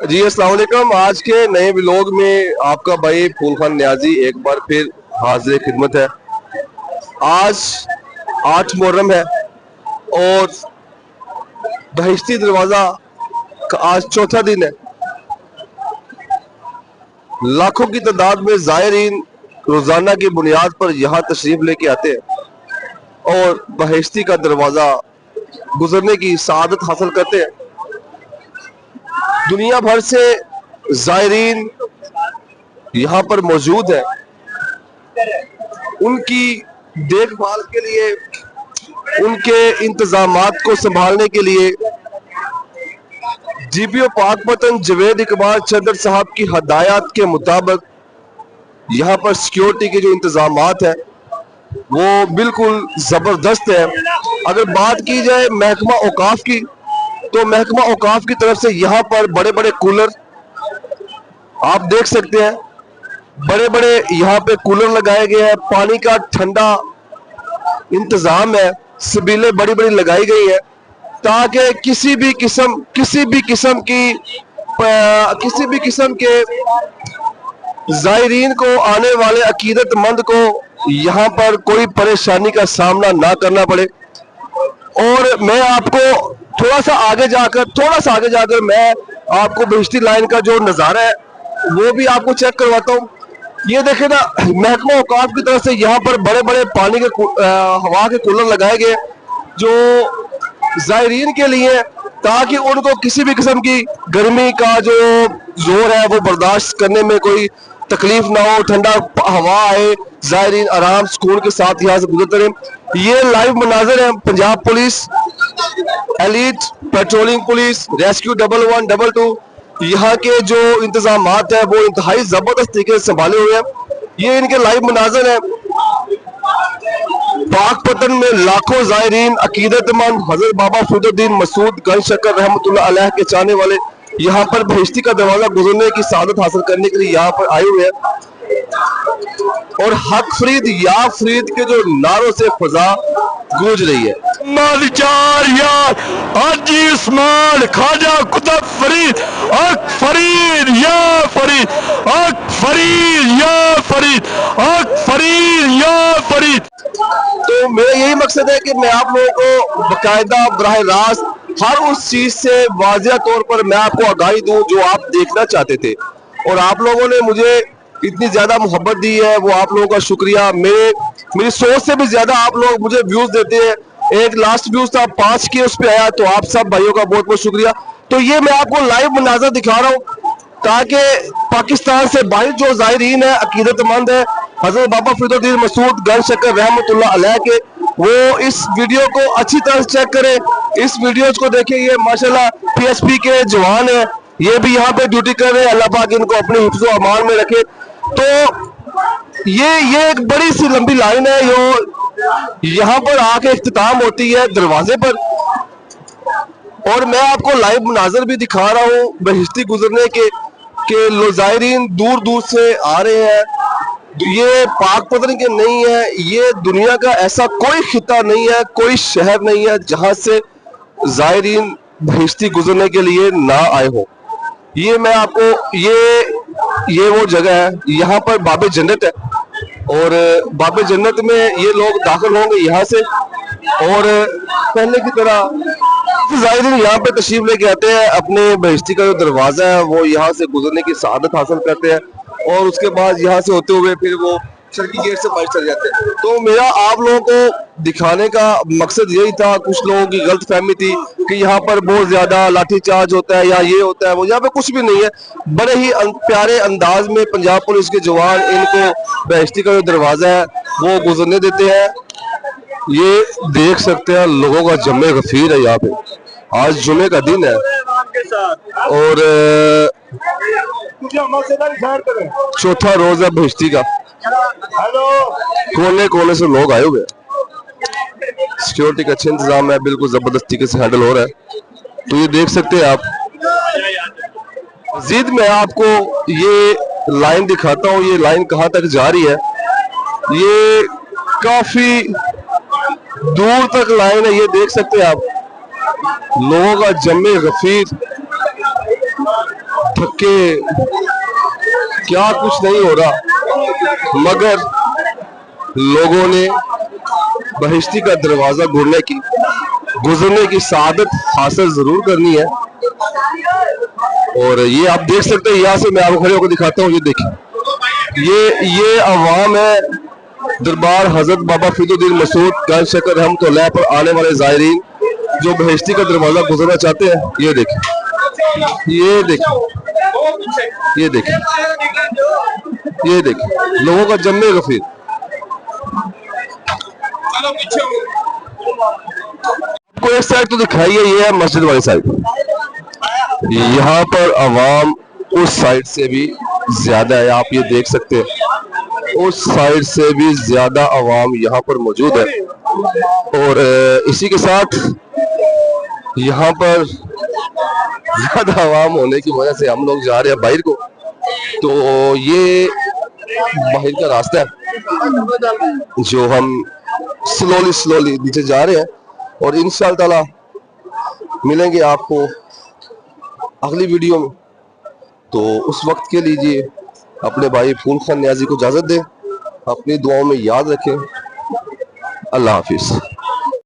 जी अस्सलाम वालेकुम। आज के नए व्लॉग में आपका भाई फूल खान न्याजी एक बार फिर हाजिर खिदमत है। आज 8 मुहर्रम है और बहिश्ती दरवाज़ा का आज चौथा दिन है। लाखों की तादाद में ज़ायरीन रोज़ाना की बुनियाद पर यहाँ तशरीफ लेके आते हैं और बहिश्ती का दरवाज़ा गुजरने की सआदत हासिल करते हैं। दुनिया भर से ज़ायरीन यहाँ पर मौजूद है। उनकी देखभाल के लिए, उनके इंतजामात को संभालने के लिए जीपीओ पाकपतन जवेद इकबाल चंदर साहब की हदायत के मुताबिक यहाँ पर सिक्योरिटी के जो इंतजामात है वो बिल्कुल ज़बरदस्त है। अगर बात की जाए महकमा औकाफ की, तो महकमा औकाफ की तरफ से यहाँ पर बड़े बड़े कूलर आप देख सकते हैं। बड़े बड़े यहाँ पे कूलर लगाए गए हैं, पानी का ठंडा इंतजाम है, सबीलें बड़ी बड़ी लगाई गई है ताकि किसी भी किस्म के ज़ायरीन को, आने वाले अकीदतमंद को यहाँ पर कोई परेशानी का सामना ना करना पड़े। और मैं आपको थोड़ा सा आगे जाकर मैं आपको बहिश्ती लाइन का जो नज़ारा है वो भी आपको चेक करवाता हूँ। ये देखे ना, महकमा औकाफ की तरफ से यहाँ पर बड़े बड़े पानी के हवा के कूलर लगाए गए जो ज़ायरीन के लिए, ताकि उनको किसी भी किस्म की गर्मी का जो जोर है वो बर्दाश्त करने में कोई तकलीफ ना हो, ठंडा हवा आए, ज़ायरीन आराम सुकून के साथ यहाँ से गुजरते रहे। ये लाइव मनाजर है। Punjab police, elite patrolling police, rescue 1112 यहाँ के जो इंतजामात है वो इंतहाई जबरदस्त तरीके से संभाले हुए हैं। ये इनके लाइव मनाजर है। पाकपतन में लाखों ज़ायरीन, अकीदतमंद, हजरत बाबा फरीदुद्दीन मसूद गंज शक्कर रहमतुल्लाह अलैह के चाहने वाले यहाँ पर बहिश्ती का दरवाजा गुजरने की सादत हासिल करने के लिए यहाँ पर आए हुए हैं और हक फरीद या फरीद के जो नारों से फजा गूंज रही है। हाजी उस्मान ख्वाजा कुतुब फरीद, हक फरीद या फरीद, हक फरीद या फरीद, हक फरीद या फरीद। तो मेरा यही मकसद है कि मैं आप लोगों को बाकायदा बराह रास्त हर उस चीज से वाज़िया तौर पर मैं आपको आगाही दूं जो आप देखना चाहते थे। और आप लोगों ने मुझे इतनी ज्यादा मोहब्बत दी है, वो आप लोगों का शुक्रिया। मेरी सोच से भी ज्यादा आप लोग मुझे व्यूज देते हैं। एक लास्ट व्यूज था 5 के, उस पर आया, तो आप सब भाइयों का बहुत बहुत शुक्रिया। तो ये मैं आपको लाइव मनाजर दिखा रहा हूँ ताकि पाकिस्तान से बाहर जो ज़ायरीन है, अकीदतमंद है, हजरत बाबा फरीदुद्दीन मसूद गंज शक्कर रहमतुल्लाह अलैह के, वो इस वीडियो को अच्छी तरह चेक करें। इस वीडियोज को देखें। ये माशाल्लाह पीएसपी के जवान है, ये भी यहाँ पे ड्यूटी कर रहे हैं। अल्लाह पाक इनको अपने हिफ्ज़ व अमान में रखे। तो ये एक बड़ी सी लंबी लाइन है जो यहाँ पर आके इख्तिताम होती है दरवाजे पर। और मैं आपको लाइव मनाजर भी दिखा रहा हूँ बहिश्ती गुजरने के ज़ायरीन दूर दूर से आ रहे हैं। ये पाकपतन के नहीं है, ये दुनिया का ऐसा कोई खिता नहीं है, कोई शहर नहीं है जहां से ज़ायरीन बहिश्ती गुजरने के लिए ना आए हो। ये मैं आपको ये वो जगह है, यहाँ पर बाबे जन्नत है और बाबे जन्नत में ये लोग दाखिल होंगे यहाँ से। और पहले की तरह ज़ायरीन यहाँ पे तशरीफ लेके आते हैं, अपने बहिश्ती का जो दरवाजा है वो यहाँ से गुजरने की सआदत हासिल करते हैं और उसके बाद यहाँ से होते हुए फिर वो शर्की गेट से बाहर चले जाते हैं। तो मेरा आप लोगों को दिखाने का मकसद यही था। कुछ लोगों की गलत फहमी थी कि यहाँ पर बहुत ज्यादा लाठीचार्ज होता है या ये होता है, वो यहाँ पे कुछ भी नहीं है। बड़े ही प्यारे अंदाज में पंजाब पुलिस के जवान इनको बहिश्ती का जो दरवाजा है वो गुजरने देते हैं। ये देख सकते हैं लोगों का जमे गफीर है यहाँ पे। आज जुमे का दिन है और चौथा रोज है बहिश्ती का। कोने कोने से लोग आए हुए हैं। सिक्योरिटी का अच्छा इंतजाम है, बिल्कुल जबरदस्त तरीके से हैंडल हो रहा है। तो ये देख सकते हैं आप। मजीद मैं आपको ये लाइन दिखाता हूँ, ये लाइन कहाँ तक जा रही है। ये काफी दूर तक लाइन है, ये देख सकते हैं आप। लोगों का जमे गफीर थके, क्या कुछ नहीं हो रहा, मगर लोगों ने बहिश्ती का दरवाजा गुजरने की सादत हासिल जरूर करनी है। और ये आप देख सकते हैं, यहाँ से मैं आपको खड़े होकर दिखाता हूँ। ये देखिए, ये अवाम है दरबार हजरत बाबा फरीदुद्दीन मसूद गंज शकर रहमतुल्लाह पर आने वाले जायरीन जो बहिश्ती का दरवाजा गुजरना चाहते हैं। ये देखिए, ये देखिए, ये देखिए, ये देखिए लोगों का जम्मे गफीर। आपको एक साइड तो दिखाइए, ये है मस्जिद वाली साइड। यहाँ पर अवाम उस साइड से भी ज्यादा है, आप ये देख सकते हैं, उस साइड से भी ज्यादा अवाम यहाँ पर मौजूद है। और इसी के साथ यहाँ पर ज्यादा अवाम होने की वजह से हम लोग जा रहे हैं बाहर को। तो ये बाहर का रास्ता है जो हम स्लोली नीचे जा रहे हैं, और इंशाअल्लाह ताला मिलेंगे आपको अगली वीडियो में। तो उस वक्त के लीजिए अपने भाई फूल खान न्याजी को इजाजत दें, अपनी दुआओं में याद रखें। अल्लाह हाफिज।